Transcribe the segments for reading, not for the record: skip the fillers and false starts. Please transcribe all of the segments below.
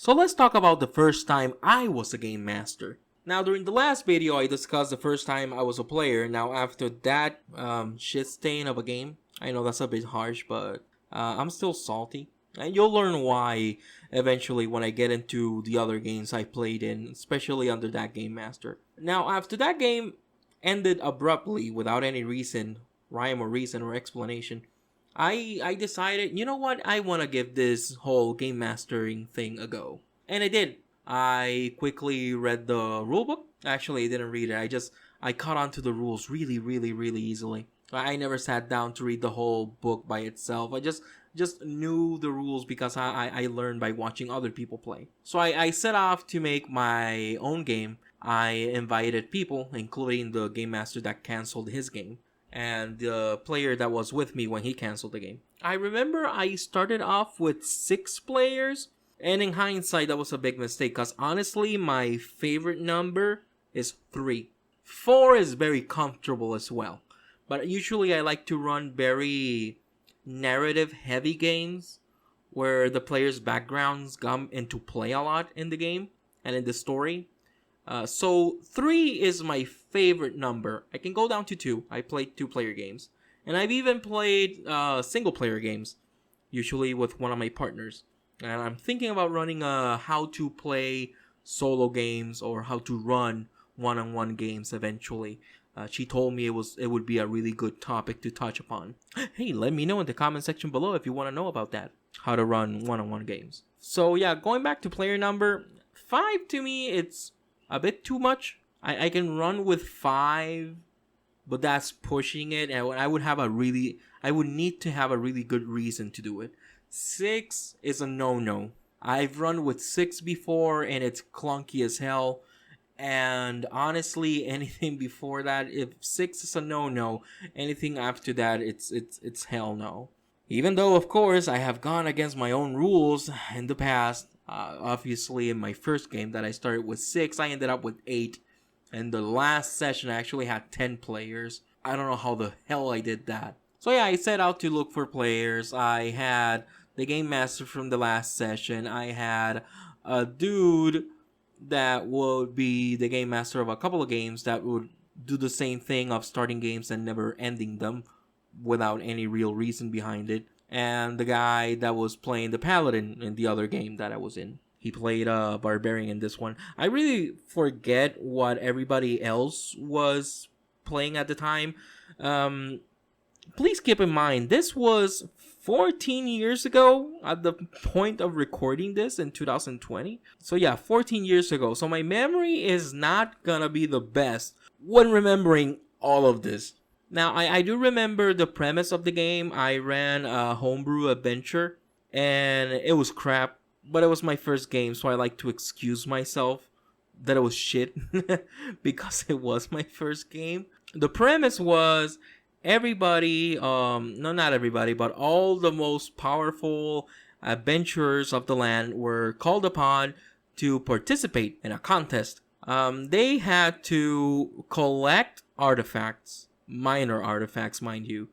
So let's talk about the first time I was a game master. Now, during the last video, I discussed the first time I was a player. Now, after that shit stain of a game, I know that's a bit harsh, but I'm still salty. And you'll learn why eventually when I get into the other games I played in, especially under that Game Master. Now, after that game ended abruptly without any reason, rhyme or reason or explanation, I decided, you know what, I want to give this whole game mastering thing a go. And I did. I quickly read the rulebook. Actually, I didn't read it. I caught on to the rules really, really, really easily. I never sat down to read the whole book by itself. I just knew the rules because I learned by watching other people play. So I set off to make my own game. I invited people, including the game master that canceled his game, and the player that was with me when he canceled the game. I remember I started off with 6 players, and in hindsight, that was a big mistake, because honestly, my favorite number is 3. 4 is very comfortable as well, but usually I like to run very narrative-heavy games, where the players' backgrounds come into play a lot in the game, and in the story. So 3 is my favorite number. I can go down to 2. I played 2-player games. And I've even played single-player games, usually with one of my partners. And I'm thinking about running how to play solo games or how to run one-on-one games eventually. She told me it would be a really good topic to touch upon. Hey, let me know in the comment section below if you want to know about that. How to run one-on-one games. So yeah, going back to player number, 5 to me, it's a bit too much. I can run with 5, but that's pushing it, and I would need to have a really good reason to do it. 6 is a no-no. I've run with 6 before, and it's clunky as hell. And honestly, anything before that, if 6 is a no-no, anything after that, it's hell no. Even though, of course, I have gone against my own rules in the past. Obviously, in my first game that I started with 6, I ended up with 8. And the last session, I actually had 10 players. I don't know how the hell I did that. So yeah, I set out to look for players. I had the game master from the last session. I had a dude that would be the game master of a couple of games that would do the same thing of starting games and never ending them without any real reason behind it. And the guy that was playing the paladin in the other game that I was in. He played a barbarian in this one. I really forget what everybody else was playing at the time. Please keep in mind, this was 14 years ago at the point of recording this in 2020. So yeah, 14 years ago. So my memory is not gonna be the best when remembering all of this. Now, I do remember the premise of the game. I ran a homebrew adventure, and it was crap, but it was my first game, so I like to excuse myself that it was shit, because it was my first game. The premise was everybody, not everybody, but all the most powerful adventurers of the land were called upon to participate in a contest. They had to collect artifacts. Minor artifacts, mind you.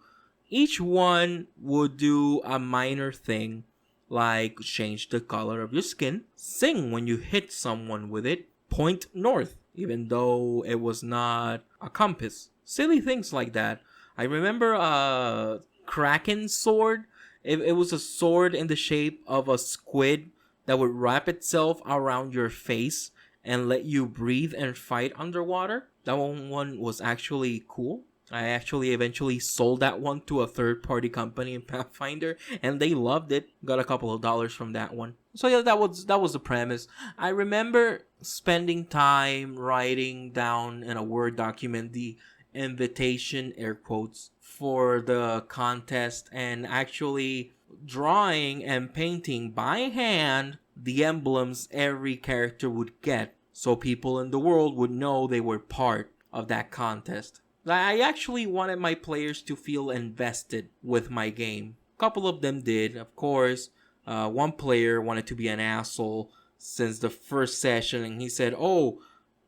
Each one would do a minor thing, like change the color of your skin, sing when you hit someone with it, point north, even though it was not a compass. Silly things like that. I remember a kraken sword. It was a sword in the shape of a squid that would wrap itself around your face and let you breathe and fight underwater. That one was actually cool. I actually eventually sold that one to a third-party company in Pathfinder, and they loved it. Got a couple of dollars from that one. So yeah, that was the premise. I remember spending time writing down in a Word document the invitation, air quotes, for the contest, and actually drawing and painting by hand the emblems every character would get, so people in the world would know they were part of that contest. I actually wanted my players to feel invested with my game. A couple of them did, of course. One player wanted to be an asshole since the first session, and he said, oh,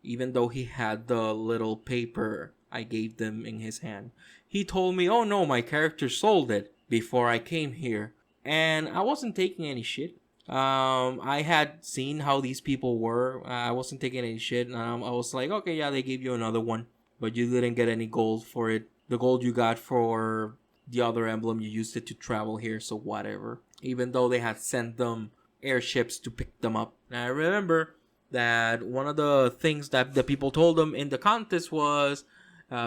even though he had the little paper I gave them in his hand, he told me, oh no, my character sold it before I came here. And I wasn't taking any shit. I had seen how these people were. I wasn't taking any shit. I was like, okay, yeah, they gave you another one, but you didn't get any gold for it. The gold you got for the other emblem, you used it to travel here, so whatever. Even though they had sent them airships to pick them up. And I remember that one of the things that the people told them in the contest was,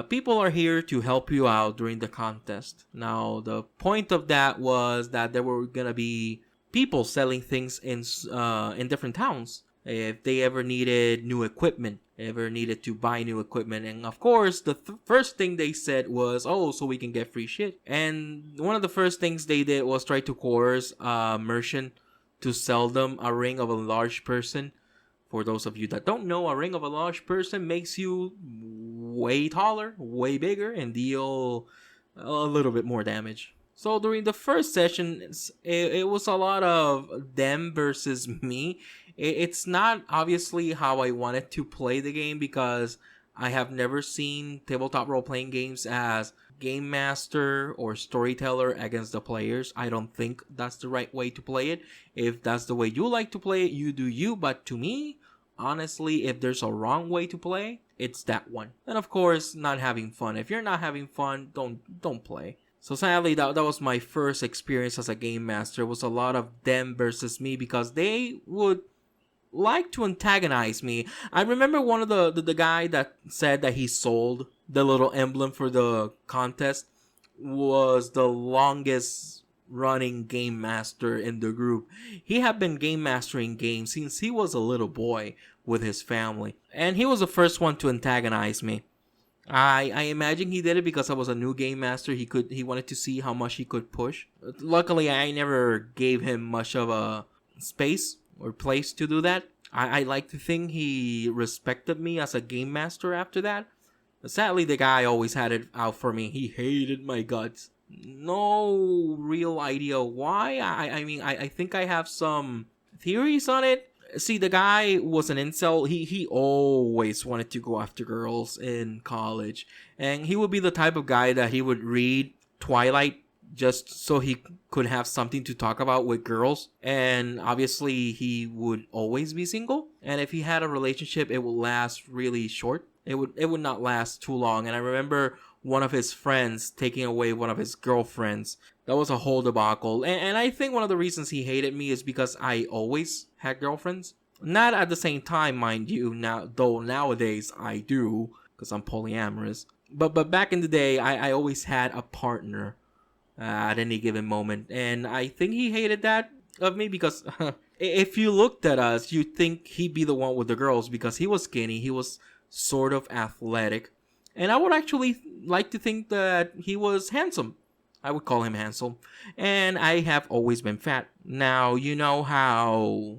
people are here to help you out during the contest. Now, the point of that was that there were gonna be people selling things in different towns. If they ever needed new equipment, ever needed to buy new equipment, and of course, the first thing they said was, "Oh, so we can get free shit." And one of the first things they did was try to coerce a merchant to sell them a ring of a large person. For those of you that don't know, a ring of a large person makes you way taller, way bigger, and deal a little bit more damage. So during the first session, it was a lot of them versus me. It's not obviously how I wanted to play the game because I have never seen tabletop role-playing games as game master or storyteller against the players. I don't think that's the right way to play it. If that's the way you like to play it, you do you. But to me, honestly, if there's a wrong way to play, it's that one. And of course, not having fun. If you're not having fun, don't play. So sadly, that was my first experience as a game master. It was a lot of them versus me because they would like to antagonize me. I remember one of the guy that said that he sold the little emblem for the contest was the longest running game master in the group. He had been game mastering games since he was a little boy with his family, and he was the first one to antagonize me. I imagine he did it because I was a new game master. He wanted to see how much he could push. Luckily, I never gave him much of a space or place to do that. I like to think he respected me as a game master after that. But sadly, the guy always had it out for me. He hated my guts. No real idea why. I mean, I think I have some theories on it. See, the guy was an incel. He always wanted to go after girls in college. And he would be the type of guy that he would read Twilight just so he could have something to talk about with girls. And obviously, he would always be single. And if he had a relationship, it would last really short. It would not last too long. And I remember one of his friends taking away one of his girlfriends. That was a whole debacle. And I think one of the reasons he hated me is because I always had girlfriends. Not at the same time, mind you, though nowadays I do, because I'm polyamorous. But back in the day, I always had a partner at any given moment. And I think he hated that of me because if you looked at us, you'd think he'd be the one with the girls because he was skinny, he was sort of athletic. And I would actually like to think that he was handsome. I would call him handsome. And I have always been fat. Now, you know how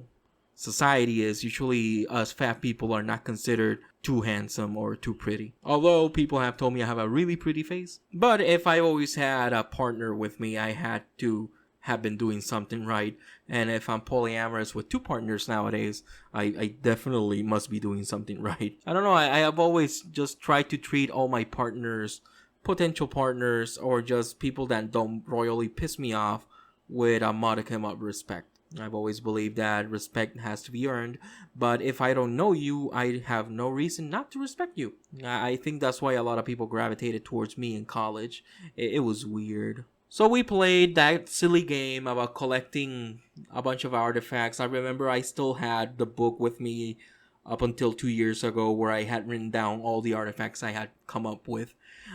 society is. Usually, us fat people are not considered too handsome or too pretty. Although, people have told me I have a really pretty face. But if I always had a partner with me, I had to have been doing something right. And if I'm polyamorous with two partners nowadays, I definitely must be doing something right. I don't know, I have always just tried to treat all my partners, potential partners, or just people that don't royally piss me off with a modicum of respect. I've always believed that respect has to be earned, but if I don't know you, I have no reason not to respect you. I think that's why a lot of people gravitated towards me in college. It was weird. So we played that silly game about collecting a bunch of artifacts. I remember I still had the book with me up until 2 years ago where I had written down all the artifacts I had come up with.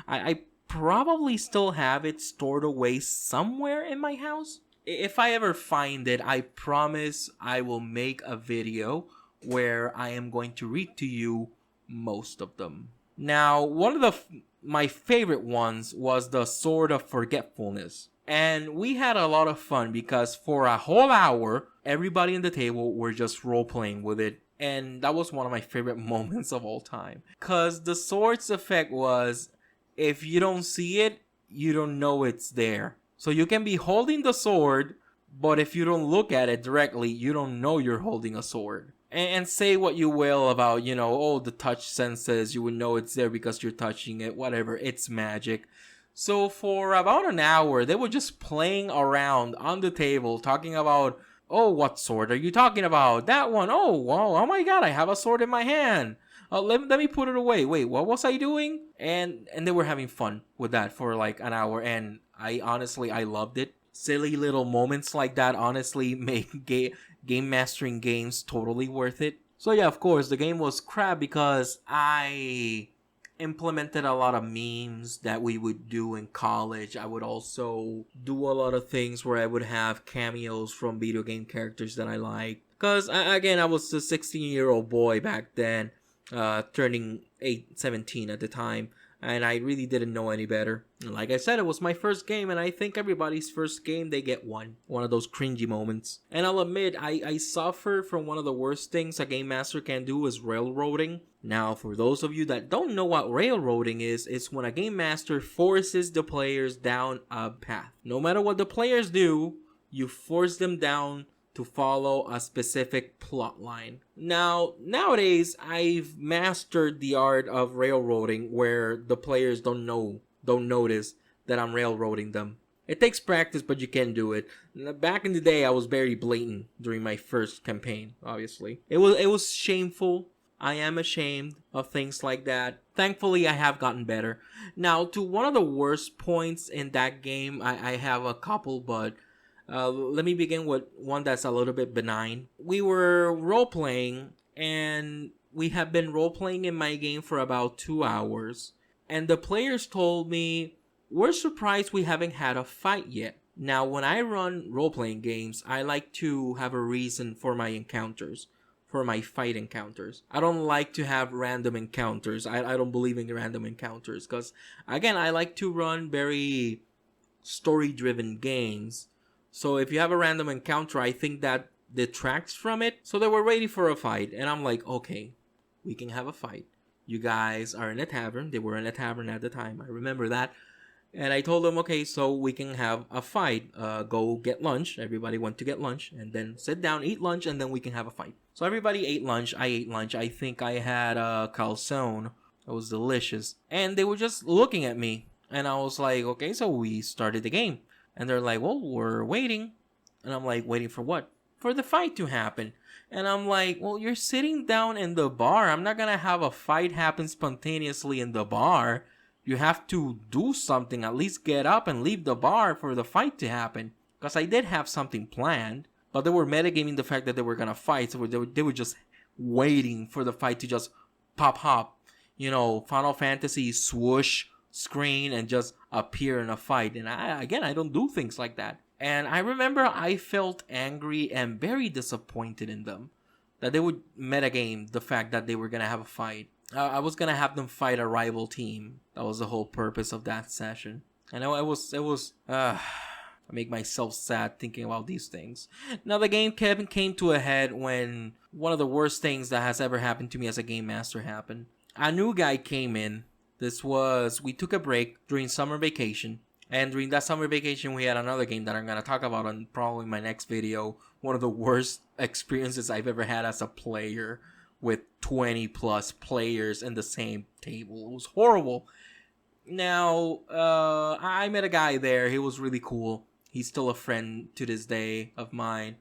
I probably still have it stored away somewhere in my house. If I ever find it, I promise I will make a video where I am going to read to you most of them. Now, one of my favorite ones was the Sword of Forgetfulness. And we had a lot of fun because for a whole hour, everybody in the table were just role-playing with it. And that was one of my favorite moments of all time. Because the sword's effect was, if you don't see it, you don't know it's there. So you can be holding the sword, but if you don't look at it directly, you don't know you're holding a sword. And say what you will about, the touch senses, you would know it's there because you're touching it, whatever, it's magic. So for about an hour, they were just playing around on the table, talking about Oh, what sword are you talking about? That one. Oh, wow. Oh my god, I have a sword in my hand. Let me put it away. Wait, what was I doing? And they were having fun with that for like an hour, and I loved it. Silly little moments like that honestly make game mastering games totally worth it. So yeah, of course, the game was crap because I implemented a lot of memes that we would do in college. I would also do a lot of things where I would have cameos from video game characters that I like. Because, again, I was a 16-year-old boy back then, turning 17 at the time, and I really didn't know any better. And like I said, it was my first game, and I think everybody's first game, they get one of those cringy moments. And I'll admit, I suffer from one of the worst things a game master can do is railroading. Now, for those of you that don't know what railroading is, it's when a game master forces the players down a path. No matter what the players do, you force them down to follow a specific plot line. Now, nowadays, I've mastered the art of railroading where the players don't notice that I'm railroading them. It takes practice, but you can do it. Back in the day, I was very blatant during my first campaign, obviously. It was shameful. I am ashamed of things like that. Thankfully, I have gotten better. Now, to one of the worst points in that game, I have a couple, but let me begin with one that's a little bit benign. We were role-playing, and we have been role-playing in my game for about 2 hours. And the players told me, we're surprised we haven't had a fight yet. Now, when I run role-playing games, I like to have a reason for my encounters. For my fight encounters. I don't like to have random encounters. I don't believe in random encounters. Because, again, I like to run very story-driven games. So if you have a random encounter, I think that detracts from it. So they were waiting for a fight. And I'm like, okay, we can have a fight. You guys are in a tavern. They were in a tavern at the time. I remember that. And I told them, okay, so we can have a fight. Go get lunch. Everybody went to get lunch. And then sit down, eat lunch, and then we can have a fight. So everybody ate lunch. I ate lunch. I think I had calzone. It was delicious. And they were just looking at me. And I was like, okay, so we started the game. And they're like, well, we're waiting. And I'm like, waiting for what? For the fight to happen. And I'm like, well, you're sitting down in the bar. I'm not going to have a fight happen spontaneously in the bar. You have to do something, at least get up and leave the bar for the fight to happen. Because I did have something planned, but they were metagaming the fact that they were going to fight. So they were just waiting for the fight to just pop. You know, Final Fantasy swoosh screen and just appear in a fight. And I don't do things like that. And I remember I felt angry and very disappointed in them. That they would metagame the fact that they were going to have a fight. I was going to have them fight a rival team. That was the whole purpose of that session. And I make myself sad thinking about these things. Now, the game came to a head when one of the worst things that has ever happened to me as a game master happened. A new guy came in. We took a break during summer vacation. And during that summer vacation, we had another game that I'm going to talk about on probably my next video. One of the worst experiences I've ever had as a player with 20 plus players in the same table. It was horrible. Now, I met a guy there. He was really cool. He's still a friend to this day of mine,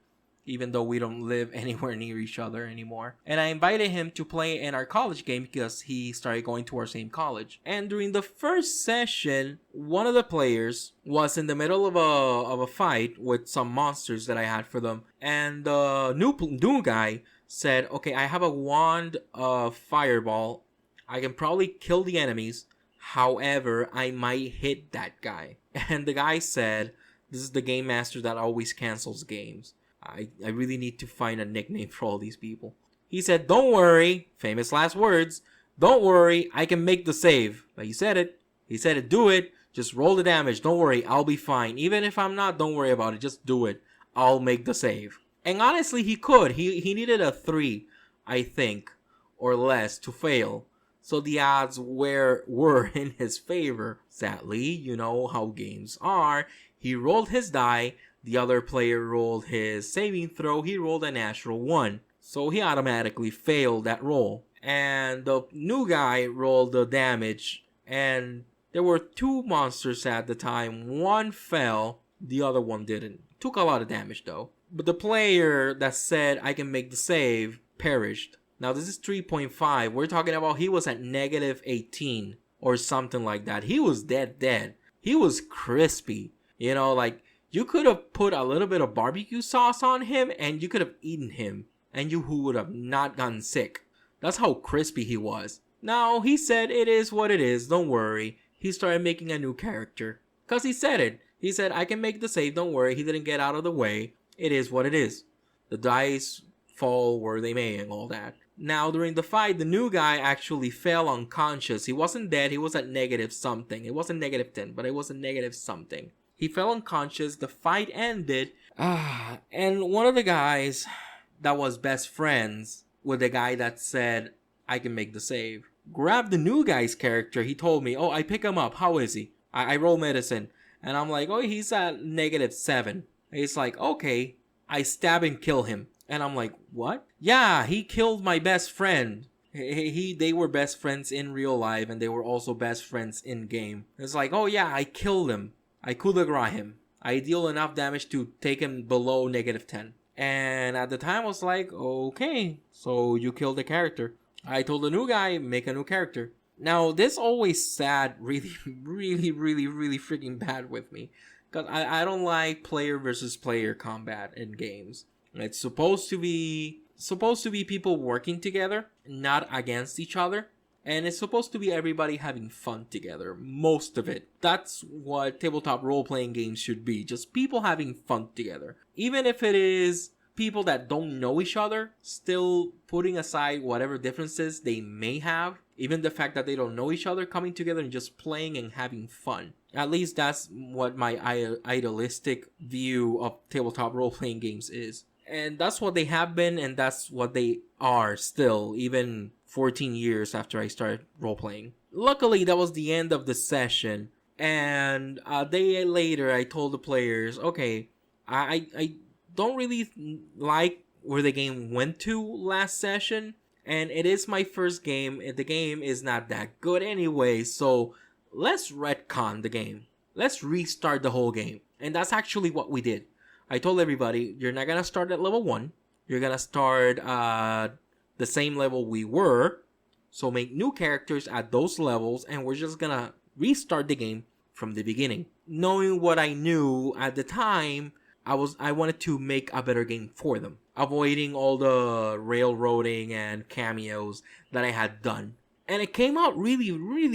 even though we don't live anywhere near each other anymore. And I invited him to play in our college game because he started going to our same college. And during the first session, one of the players was in the middle of a fight with some monsters that I had for them. And the new guy said, okay, I have a wand of fireball. I can probably kill the enemies. However, I might hit that guy. And the guy said, this is the game master that always cancels games. I really need to find a nickname for all these people. He said, don't worry, famous last words, don't worry, I can make the save. But he said it. He said it, do it. Just roll the damage. Don't worry, I'll be fine. Even if I'm not, don't worry about it. Just do it. I'll make the save. And honestly, he could. He needed a 3, I think, or less to fail. So the odds were in his favor. Sadly, you know how games are. He rolled his die. The other player rolled his saving throw. He rolled a natural 1. So he automatically failed that roll. And the new guy rolled the damage. And there were 2 monsters at the time. One fell. The other one didn't. Took a lot of damage though. But the player that said I can make the save perished. Now this is 3.5. We're talking about he was at negative 18 or something like that. He was dead. He was crispy. You know, like you could have put a little bit of barbecue sauce on him and you could have eaten him and you would have not gotten sick. That's how crispy he was. Now he said it is what it is, don't worry. He started making a new character. Cause he said it. He said I can make the save, don't worry. He didn't get out of the way. It is what it is. The dice fall where they may and all that. Now, during the fight, the new guy actually fell unconscious. He wasn't dead. He was at negative something. It wasn't negative 10, but it was a negative something. He fell unconscious. The fight ended. And one of the guys that was best friends with the guy that said, I can make the save, grabbed the new guy's character. He told me, oh, I pick him up. How is he? I roll medicine. And I'm like, oh, he's at negative 7. He's like, okay. I stab and kill him. And I'm like, what? Yeah, he killed my best friend. They were best friends in real life and they were also best friends in game. It's like, oh yeah, I killed him. I coup de grace him. I deal enough damage to take him below negative 10. And at the time I was like, okay, so you killed the character. I told the new guy, make a new character. Now, this always sat really freaking bad with me. Because I don't like player versus player combat in games. It's supposed to be people working together, not against each other. And it's supposed to be everybody having fun together, most of it. That's what tabletop role-playing games should be, just people having fun together. Even if it is people that don't know each other, still putting aside whatever differences they may have, even the fact that they don't know each other, coming together and just playing and having fun. At least that's what my idealistic view of tabletop role-playing games is. And that's what they have been, and that's what they are still, even 14 years after I started role-playing. Luckily, that was the end of the session, and a day later, I told the players, okay, I don't really like where the game went to last session, and it is my first game, and the game is not that good anyway, so let's retcon the game. Let's restart the whole game. And that's actually what we did. I told everybody, you're not going to start at level 1. You're going to start the same level we were. So make new characters at those levels. And we're just going to restart the game from the beginning. Knowing what I knew at the time, I wanted to make a better game for them. Avoiding all the railroading and cameos that I had done. And it came out really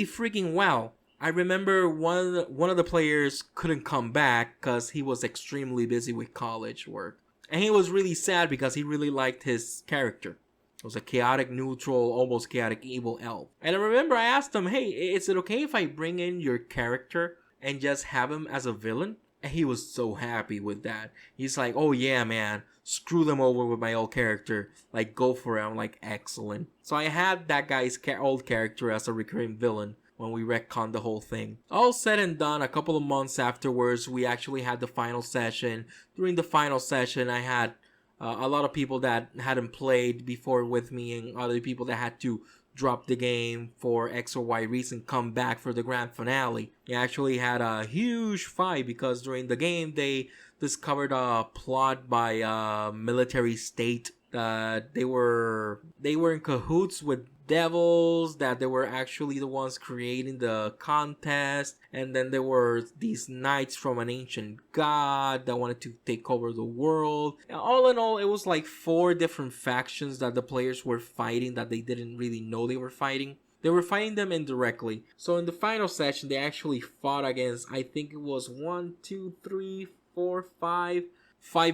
freaking well. I remember one of the players couldn't come back because he was extremely busy with college work. And he was really sad because he really liked his character. It was a chaotic neutral, almost chaotic evil elf. And I remember I asked him, hey, is it okay if I bring in your character and just have him as a villain? And he was so happy with that. He's like, oh yeah, man, screw them over with my old character. Like, go for it. I'm like, excellent. So I had that guy's old character as a recurring villain when we retconned the whole thing. All said and done, a couple of months afterwards, we actually had the final session. During the final session, I had a lot of people that hadn't played before with me and other people that had to drop the game for X or Y reason come back for the grand finale. We actually had a huge fight because during the game, they discovered a plot by a military state that they were in cahoots with devils, that they were actually the ones creating the contest, and then there were these knights from an ancient god that wanted to take over the world. And all in all, it was like 4 different factions that the players were fighting that they didn't really know they were fighting. They were fighting them indirectly. So in the final session, they actually fought against, I think it was 5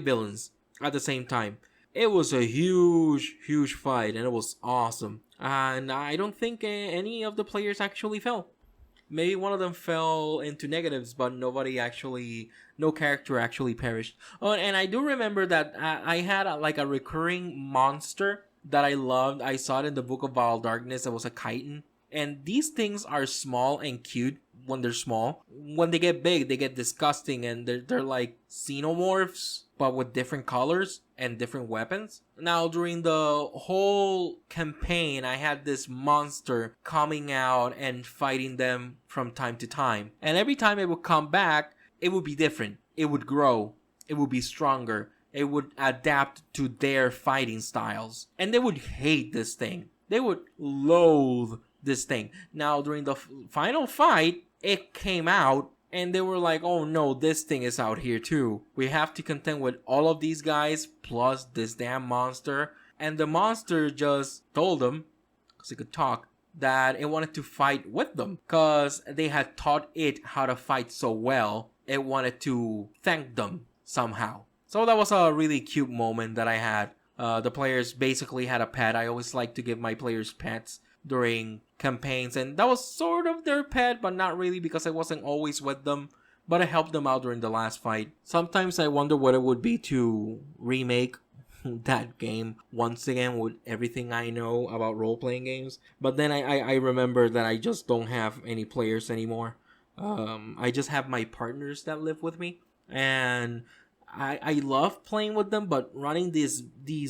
villains at the same time. It was a huge fight, and it was awesome. And I don't think any of the players actually fell. Maybe one of them fell into negatives, but no character actually perished. Oh, and I do remember that I had a recurring monster that I loved. I saw it in the Book of Vile Darkness. It was a chitin. And these things are small and cute when they're small. When they get big, they get disgusting, and they're like xenomorphs, but with different colors and different weapons. Now, during the whole campaign, I had this monster coming out and fighting them from time to time. And every time it would come back, it would be different. It would grow. It would be stronger. it would adapt to their fighting styles. And they would hate this thing. They would loathe this thing. Now, during the final fight, it came out and they were like, oh no, this thing is out here too. We have to contend with all of these guys plus this damn monster. And the monster just told them, because it could talk, that it wanted to fight with them. Because they had taught it how to fight so well, it wanted to thank them somehow. So that was a really cute moment that I had. The players basically had a pet. I always like to give my players pets during campaigns, and that was sort of their pet, but not really because I wasn't always with them, but I helped them out during the last fight. Sometimes I wonder what it would be to remake that game once again with everything I know about role-playing games, but then I remember that I just don't have any players anymore. I just have my partners that live with me, and I love playing with them, but running these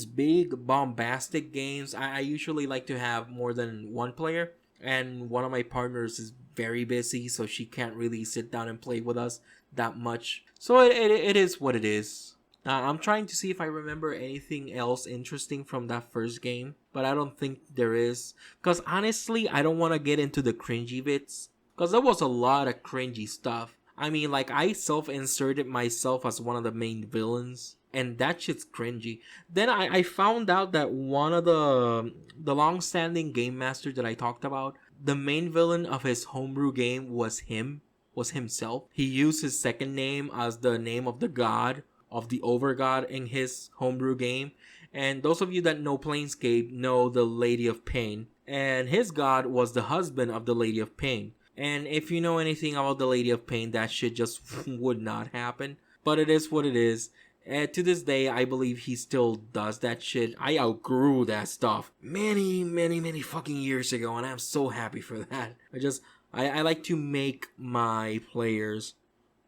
big bombastic games, I usually like to have more than one player, and one of my partners is very busy, so she can't really sit down and play with us that much. So it is what it is. I'm trying to see if I remember anything else interesting from that first game, but I don't think there is. Because honestly, I don't want to get into the cringy bits, because there was a lot of cringy stuff. I mean, like, I self-inserted myself as one of the main villains, and that shit's cringy. Then I found out that one of the long-standing game master that I talked about, the main villain of his homebrew game was himself. He used his second name as the name of the god, of the overgod in his homebrew game. And those of you that know Planescape know the Lady of Pain, and his god was the husband of the Lady of Pain. And if you know anything about the Lady of Pain, that shit just would not happen. But it is what it is. To this day, I believe he still does that shit. I outgrew that stuff many fucking years ago, and I'm so happy for that. I like to make my players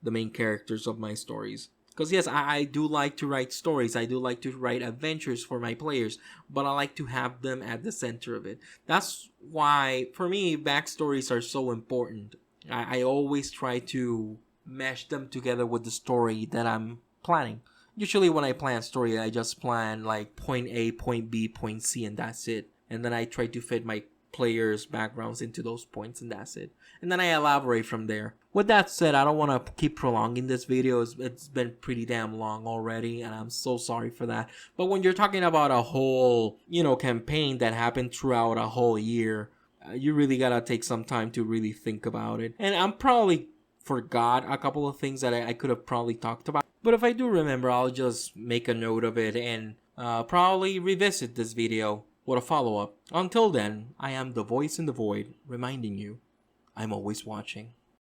the main characters of my stories. Because yes, I do like to write stories. I do like to write adventures for my players. But I like to have them at the center of it. That's why, for me, backstories are so important. I always try to mesh them together with the story that I'm planning. Usually when I plan a story, I just plan like point A, point B, point C, and that's it. And then I try to fit my players' backgrounds into those points, and that's it. And then I elaborate from there. With that said, I don't want to keep prolonging this video. It's been pretty damn long already, and I'm so sorry for that. But when you're talking about a whole, campaign that happened throughout a whole year, you really gotta take some time to really think about it. And I'm probably forgot a couple of things that I could have probably talked about. But if I do remember, I'll just make a note of it and probably revisit this video with a follow-up. Until then, I am the voice in the void, reminding you, I'm always watching.